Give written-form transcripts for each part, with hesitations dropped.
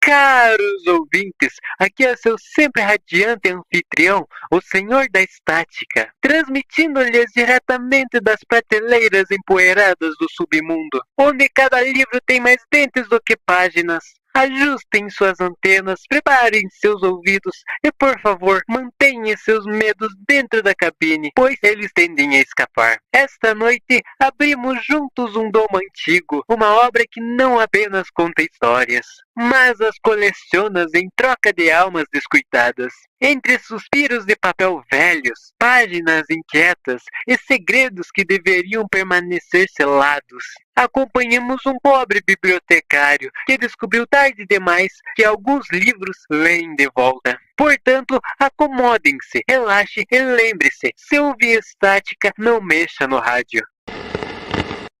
Caros ouvintes, aqui é seu sempre radiante anfitrião, o Senhor da Estática, transmitindo-lhes diretamente das prateleiras empoeiradas do submundo, onde cada livro tem mais dentes do que páginas. Ajustem suas antenas, preparem seus ouvidos e, por favor, mantenham seus medos dentro da cabine, pois eles tendem a escapar. Esta noite, abrimos juntos um domo antigo, uma obra que não apenas conta histórias, mas as coleciona em troca de almas descuidadas. Entre suspiros de papel velhos, páginas inquietas e segredos que deveriam permanecer selados, acompanhamos um pobre bibliotecário que descobriu tarde demais que alguns livros vêm de volta. Portanto, acomodem-se, relaxe e lembre-se, se ouvir estática, não mexa no rádio.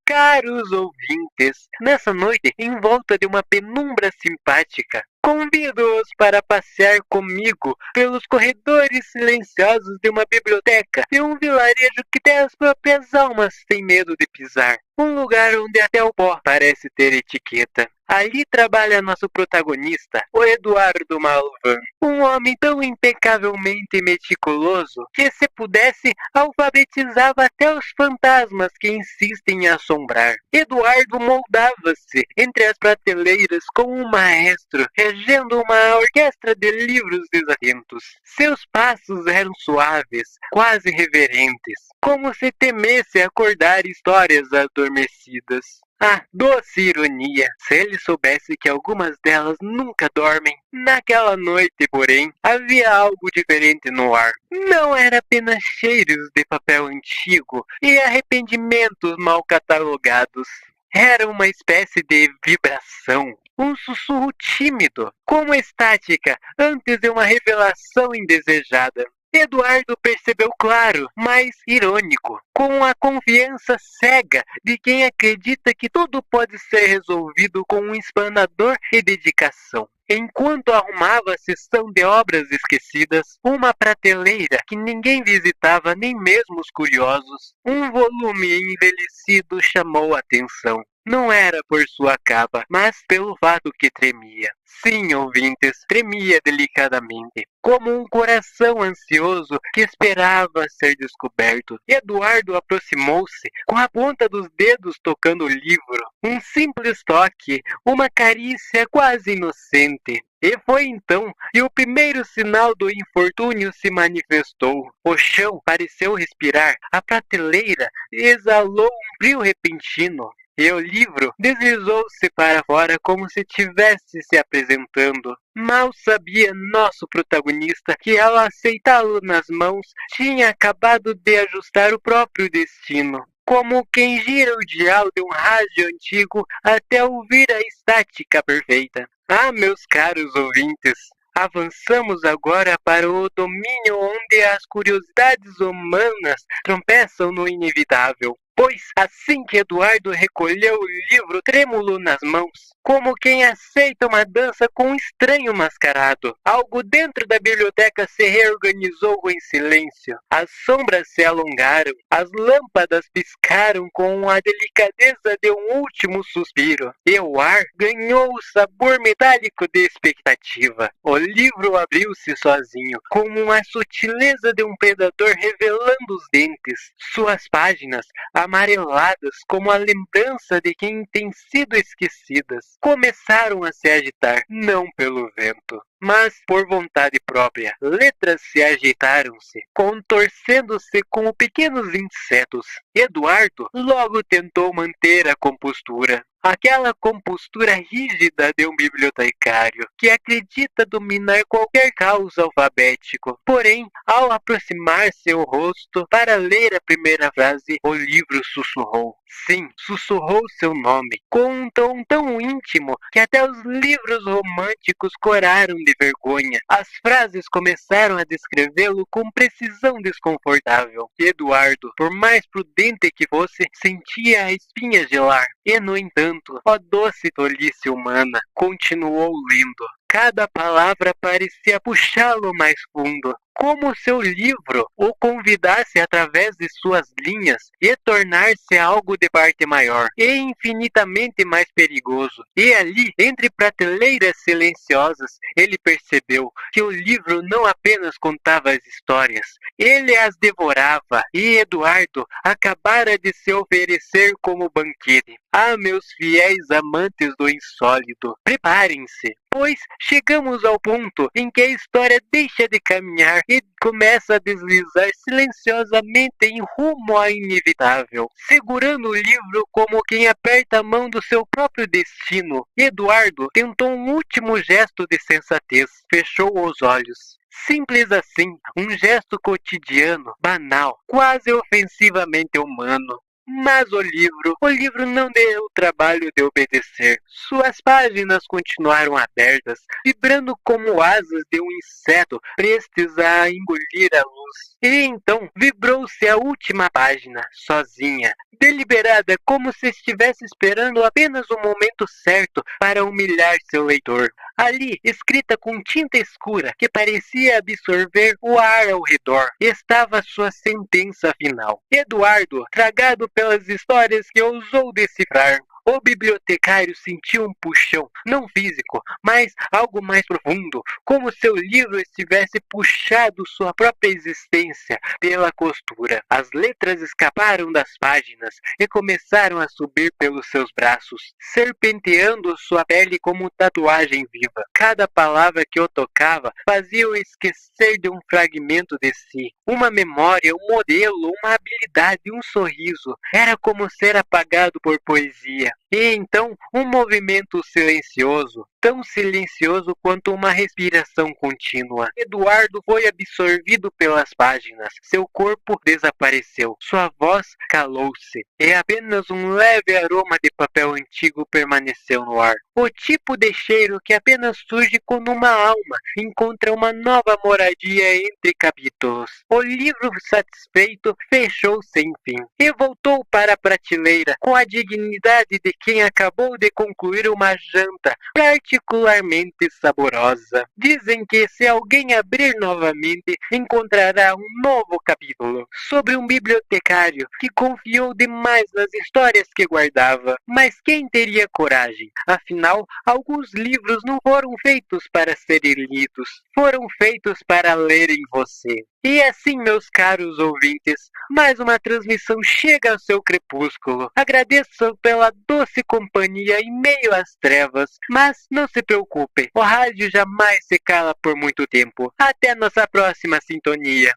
Caros ouvintes, nessa noite, em volta de uma penumbra simpática, convido-os para passear comigo pelos corredores silenciosos de uma biblioteca de um vilarejo que até as próprias almas têm medo de pisar. Um lugar onde até o pó parece ter etiqueta. Ali trabalha nosso protagonista, o Eduardo Malvan, um homem tão impecavelmente meticuloso que, se pudesse, alfabetizava até os fantasmas que insistem em assombrar. Eduardo moldava-se entre as prateleiras como um maestro, regendo uma orquestra de livros desatentos. Seus passos eram suaves, quase reverentes, como se temesse acordar histórias adormecidas. Ah, doce ironia! Se ele soubesse que algumas delas nunca dormem. Naquela noite, porém, havia algo diferente no ar. Não era apenas cheiros de papel antigo e arrependimentos mal catalogados. Era uma espécie de vibração, um sussurro tímido, como estática, antes de uma revelação indesejada. Eduardo percebeu claro, mas irônico, com a confiança cega de quem acredita que tudo pode ser resolvido com um espanador e dedicação. Enquanto arrumava a seção de obras esquecidas, uma prateleira que ninguém visitava, nem mesmo os curiosos, um volume envelhecido chamou a atenção. Não era por sua capa, mas pelo fato que tremia. Sim, ouvintes, tremia delicadamente, como um coração ansioso que esperava ser descoberto. Eduardo aproximou-se, com a ponta dos dedos tocando o livro. Um simples toque, uma carícia quase inocente. E foi então que o primeiro sinal do infortúnio se manifestou. O chão pareceu respirar, a prateleira exalou um brilho repentino. E o livro deslizou-se para fora como se estivesse se apresentando. Mal sabia nosso protagonista que, ao aceitá-lo nas mãos, tinha acabado de ajustar o próprio destino. Como quem gira o dial de um rádio antigo até ouvir a estática perfeita. Ah, meus caros ouvintes, avançamos agora para o domínio onde as curiosidades humanas tropeçam no inevitável. Pois, assim que Eduardo recolheu o livro trêmulo nas mãos, como quem aceita uma dança com um estranho mascarado, algo dentro da biblioteca se reorganizou em silêncio. As sombras se alongaram, as lâmpadas piscaram com a delicadeza de um último suspiro, e o ar ganhou o sabor metálico de expectativa. O livro abriu-se sozinho, com a sutileza de um predador revelando os dentes. Suas páginas, amareladas como a lembrança de quem tem sido esquecidas, começaram a se agitar, não pelo vento, mas por vontade própria. Letras se agitaram-se, contorcendo-se como pequenos insetos. Eduardo logo tentou manter a compostura. Aquela compostura rígida de um bibliotecário que acredita dominar qualquer caos alfabético. Porém, ao aproximar seu rosto para ler a primeira frase, o livro sussurrou. Sim, sussurrou seu nome, com um tom tão íntimo que até os livros românticos coraram de vergonha. As frases começaram a descrevê-lo com precisão desconfortável. Eduardo, por mais prudente que fosse, sentia a espinha gelar. E, no entanto, ó doce tolice humana, continuou lendo. Cada palavra parecia puxá-lo mais fundo. como seu livro o convidasse através de suas linhas e tornar-se algo de parte maior e infinitamente mais perigoso. E ali, entre prateleiras silenciosas, ele percebeu que o livro não apenas contava as histórias, ele as devorava, e Eduardo acabara de se oferecer como banquete. Ah, meus fiéis amantes do insólito, preparem-se, pois chegamos ao ponto em que a história deixa de caminhar e começa a deslizar silenciosamente em rumo ao inevitável. Segurando o livro como quem aperta a mão do seu próprio destino, Eduardo tentou um último gesto de sensatez. Fechou os olhos. Simples assim, um gesto cotidiano, banal, quase ofensivamente humano. Mas o livro não deu o trabalho de obedecer. Suas páginas continuaram abertas, vibrando como asas de um inseto prestes a engolir a luz. E então vibrou-se a última página, sozinha, deliberada, como se estivesse esperando apenas o momento certo para humilhar seu leitor. Ali, escrita com tinta escura que parecia absorver o ar ao redor, estava sua sentença final. Eduardo, tragado pelas histórias que ousou decifrar, o bibliotecário sentiu um puxão, não físico, mas algo mais profundo, como se o livro estivesse puxado sua própria existência pela costura. As letras escaparam das páginas e começaram a subir pelos seus braços, serpenteando sua pele como tatuagem viva. Cada palavra que o tocava fazia-o esquecer de um fragmento de si, uma memória, um modelo, uma habilidade, um sorriso. Era como ser apagado por poesia. E então, um movimento silencioso, tão silencioso quanto uma respiração contínua. Eduardo foi absorvido pelas páginas. Seu corpo desapareceu. Sua voz calou-se. E apenas um leve aroma de papel antigo permaneceu no ar. O tipo de cheiro que apenas surge quando uma alma encontra uma nova moradia entre capítulos. O livro, satisfeito, fechou-se enfim e voltou para a prateleira com a dignidade de quem acabou de concluir uma janta particularmente saborosa. Dizem que se alguém abrir novamente, encontrará um novo capítulo sobre um bibliotecário que confiou demais nas histórias que guardava. Mas quem teria coragem? Afinal, alguns livros não foram feitos para serem lidos, foram feitos para lerem você. E assim, meus caros ouvintes, mais uma transmissão chega ao seu crepúsculo. Agradeço pela doce companhia em meio às trevas, mas não se preocupe, o rádio jamais se cala por muito tempo. Até nossa próxima sintonia.